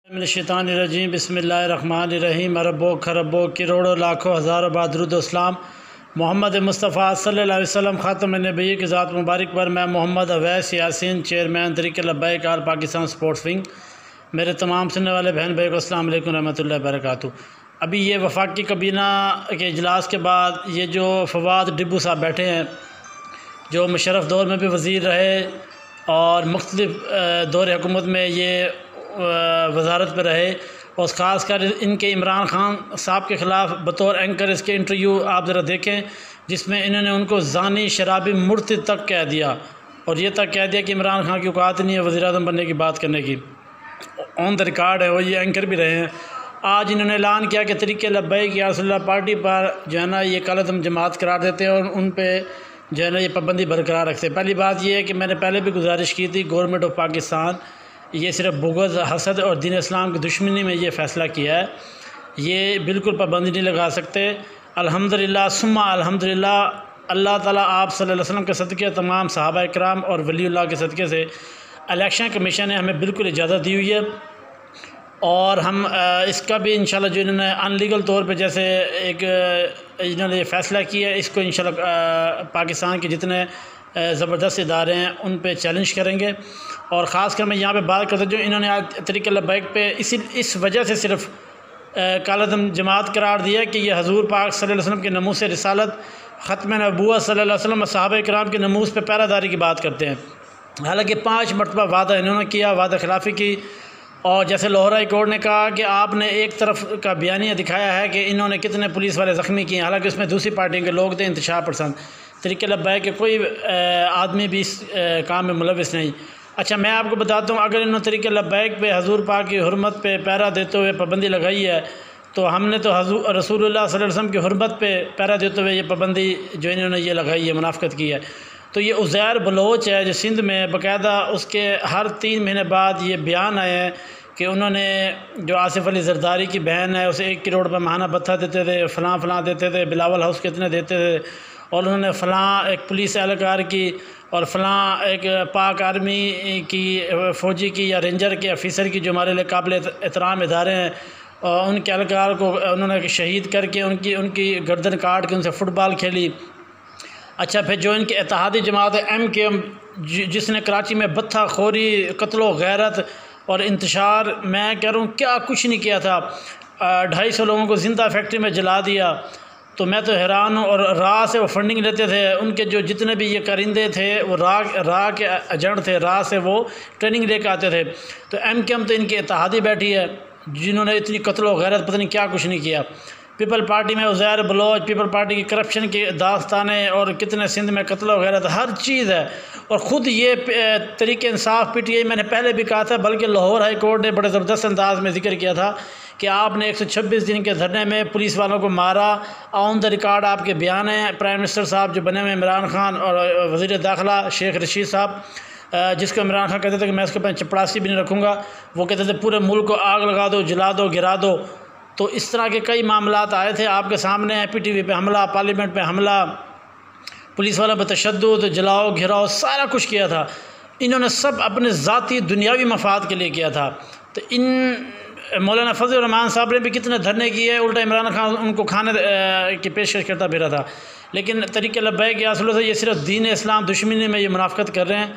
मिनश्शैतानिर्रजीम बिस्मिल्लाहिर्रहमानिर्रहीम अरबो खरबो करोड़ों लाखों हज़ारों बाद दुरूद व सलाम मोहम्मद मुस्तफ़ा सल्लल्लाहु अलैहि वसल्लम ख़ातमुन नबी की ज़ात मुबारक पर। मैं मोहम्मद अवैस यासीन चेयरमैन तरीक़े लब्बैक आल पाकिस्तान स्पोर्ट्स विंग। मेरे तमाम सुनने वाले बहन भाई को अस्सलाम वालेकुम रहमतुल्लाहि व बरकातुहू। अभी ये वफाकी काबीना के इजलास के बाद ये जो फवाद डिब्बू साहब बैठे हैं, जो मुशर्रफ दौर में भी वज़ीर रहे और मुख्तलिफ़ दौर हुकूमत में ये वजारत पर रहे, और ख़ास कर इनके इमरान ख़ान साहब के ख़िलाफ़ बतौर एंकर इसके इंटरव्यू आप ज़रा देखें, जिसमें इन्होंने उनको ज़ानी शराबी मुर्तद तक कह दिया, और ये तक कह दिया कि इमरान ख़ान की औकात नहीं है वज़ीर-ए-आज़म बनने की बात करने की। ऑन द रिकॉर्ड है, वो ये एंकर भी रहे हैं। आज इन्होंने ऐलान किया कि तरीक़े लब्बैक या रसूलुल्लाह पार्टी पर जो है ना ये कलअदम जमात करार देते हैं और उन पर जो है ना ये पाबंदी बरकरार रखते हैं। पहली बात ये है कि मैंने पहले भी गुजारिश की थी, गवर्नमेंट ऑफ पाकिस्तान ये सिर्फ बुग़्ज़ हसद और दीन इस्लाम की दुश्मनी में ये फ़ैसला किया है, ये बिल्कुल पाबंदी नहीं लगा सकते। अल्हम्दुलिल्लाह सुम्मा अल्हम्दुलिल्लाह, अल्लाह ताला आप सल्लल्लाहु अलैहि वसल्लम के सदक़े, तमाम सहाबा इकराम और वलीउल्लाह के सदक़े से इलेक्शन कमीशन ने हमें बिल्कुल इजाज़त दी हुई है, और हम इसका भी इंशाल्लाह जो इन्होंने अनलीगल तौर पे जैसे एक इन्होंने फ़ैसला किया है, इसको इंशाल्लाह पाकिस्तान के जितने ज़बरदस्त इदारे हैं उन पे चैलेंज करेंगे। और ख़ास कर मैं यहाँ पे बात करता हूँ, जो इन्होंने आज तरीक़े लब्बैक पे इस वजह से सिर्फ कलअदम जमात करार दिया कि ये हज़ूर पाक सल्लल्लाहु अलैहि वसल्लम के नमूस रिसालत, ख़त्म नबूवत सल्लल्लाहु अलैहि वसल्लम, सहाबा इकराम के नमूस पे पहरादारी की बात करते हैं। हालांकि 5 मरतबा वादा इन्होंने किया, वादा खिलाफ़ी की, और जैसे लाहौर हाई कोर्ट ने कहा कि आपने एक तरफ का बयानिया दिखाया है कि इन्होंने कितने पुलिस वाले ज़ख्मी किए, हालांकि उसमें दूसरी पार्टी के लोग थे इंतशार पसंद। तरीक़े लब्बैक के कोई आदमी भी इस काम में मुलविस नहीं। अच्छा, मैं आपको बताता हूँ, अगर इन्होंने तरीक़े लब्बैक पे हज़ूर पाक की हुर्मत पे पहरा देते हुए पाबंदी लगाई है, तो हमने तो रसूलुल्लाह सल्लल्लाहु अलैहि वसल्लम की हुर्मत पे पहरा देते हुए ये पाबंदी जो इन्होंने ये लगाई है, मुनाफ़िक़त की है। तो ये उज़ैर बलोच है जो सिंध में बाकायदा उसके हर 3 महीने बाद ये बयान आए हैं कि उन्होंने जो आसिफ़ अली ज़रदारी की बहन है उसे 1 करोड़ रुपये माहाना भत्ता देते थे, फ़लाँ देते थे, बिलावल हाउस कितने देते थे, और उन्होंने फ़लाँ एक पुलिस एहलकार की और फ़लाँ एक पाक आर्मी की फ़ौजी की या रेंजर के ऑफ़िसर की, जो हमारे लिए काबिल एहतराम इदारे हैं, और उनके एहलकार को उन्होंने शहीद करके उनकी गर्दन काट के उनसे फ़ुटबॉल खेली। अच्छा, फिर जो इनकी इत्तेहादी जमात है MKM, जिसने कराची में बत्था खोरी, कत्लो गैरत और इंतशार, मैं कह रहा हूँ क्या कुछ नहीं किया था, 250 लोगों को ज़िंदा फैक्ट्री में जला दिया। तो मैं तो हैरान हूँ। और राह से वो फंडिंग लेते थे, उनके जो जितने भी ये कारिंदे थे वो राह के एजेंट थे, राह से वो ट्रेनिंग लेकर आते थे। तो MKM तो इनकी इत्तेहादी बैठी है, जिन्होंने इतनी कत्लो गैरत पता नहीं क्या कुछ नहीं किया। पीपल पार्टी में उज़ैर बलोच, पीपल पार्टी की करप्शन की दास्तानें, और कितने सिंध में कत्ल वगैरह हर चीज़ है। और ख़ुद ये तरीक़े इंसाफ PTI, मैंने पहले भी कहा था, बल्कि लाहौर हाई कोर्ट ने बड़े ज़बरदस्त अंदाज में ज़िक्र किया था कि आपने 126 दिन के धरने में पुलिस वालों को मारा। ऑन द रिकॉर्ड आपके बयान हैं। प्राइम मिनिस्टर साहब जो बने हुए इमरान ख़ान, और वज़ीर दाखिला शेख रशीद साहब, जिसको इमरान ख़ान कहते थे कि मैं उसके पास चपड़ासी भी नहीं रखूँगा, वो कहते थे पूरे मुल्क को आग लगा दो, जला दो, गिरा दो। तो इस तरह के कई मामलात आए थे आपके सामने। PTV पे हमला, पार्लियामेंट पे हमला, पुलिस वालों पर तशद्दुद, जलाओ घिराओ, सारा कुछ किया था। इन्होंने सब अपने ज़ाती दुनियावी मफाद के लिए किया था। तो इन मौलाना फजल रहमान साहब ने भी कितने धरने किए, उल्टा इमरान खान उनको खाने की पेशकश करता फिरा था। लेकिन तरीक़े लब्बैक या रसूल से ये सिर्फ दीन इस्लाम दुश्मनी में ये मुनाफ़िक़त कर रहे हैं,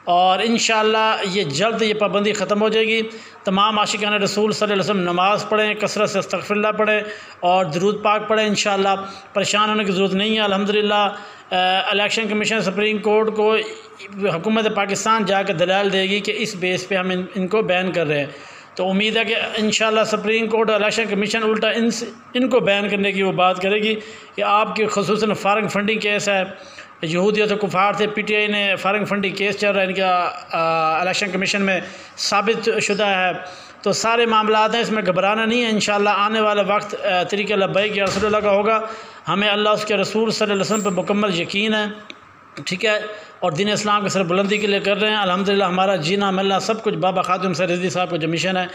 और इंशाअल्लाह ये जल्द ये पाबंदी ख़त्म हो जाएगी। तमाम आशिकान रसूल सल्लल्लाहु अलैहि वसल्लम नमाज़ पढ़ें, कसरत से अस्तग़फ़िरुल्लाह पढ़ें और दुरूद पाक पढ़ें। इंशाअल्लाह परेशान होने की ज़रूरत नहीं है। अल्हम्दुलिल्लाह इलेक्शन कमीशन सुप्रीम कोर्ट को हुकूमत पाकिस्तान जाकर दलाल देगी कि इस बेस पे हम इनको बैन कर रहे हैं। तो उम्मीद है कि इंशाअल्लाह सुप्रीम कोर्ट और इलेक्शन कमीशन उल्टा इनको बैन करने की वो बात करेगी कि आपके ख़ुसूसन फॉरेन फंडिंग केस है, यहूदियत और कुफार थे, PTI ने फॉरेन फंडिंग केस चल रहा है इनका इलेक्शन कमीशन में साबित शुदा है। तो सारे मामलात हैं, इसमें घबराना नहीं है। इंशाअल्लाह आने वाला वक्त तरीक़े लब्बैक या रसूलुल्लाह का होगा। हमें अल्लाह उसके रसूल सल्लल्लाहु अलैहि वसल्लम पर मुकम्मल यकीन है, ठीक है, और दीन इस्लाम के सर बुलंदी के लिए कर रहे हैं। अल्हम्दुलिल्लाह हमारा जीना मिलना सब कुछ बाबा खातिम सर रिज़वी साहब का जो मिशन है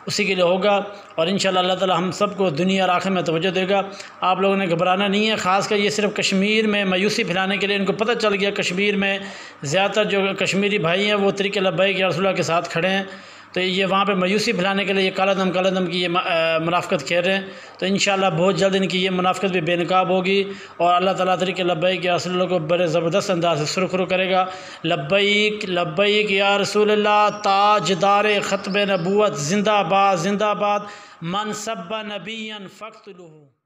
उसी के लिए होगा, और इंशाअल्लाह अल्लाह ताला हम सबको दुनिया और आखिरत में तवज्जो देगा। आप लोगों ने घबराना नहीं है। ख़ासकर ये सिर्फ कश्मीर में मायूसी फैलाने के लिए, इनको पता चल गया कश्मीर में ज़्यादातर जो कश्मीरी भाई हैं वो तरीक़े लब्बैक या रसूलुल्लाह के साथ खड़े हैं। तो ये वहाँ पे मायूसी फैलाने के लिए ये काला दम की ये मुनाफ़िकत खेल रहे हैं। तो इंशाअल्लाह बहुत जल्द इनकी ये मुनाफ़िकत भी बेनकाब होगी और अल्लाह ताला तरीके लब्बैक या रसूल को बड़े ज़बरदस्त अंदाज से सुरखरू करेगा। लब्बैक लब्बैक या रसूल अल्लाह, ताजदार ख़त्म नबूवत जिंदाबाद जिंदाबाद, मन सब्बा नबियन फ़क़्तुलूहु।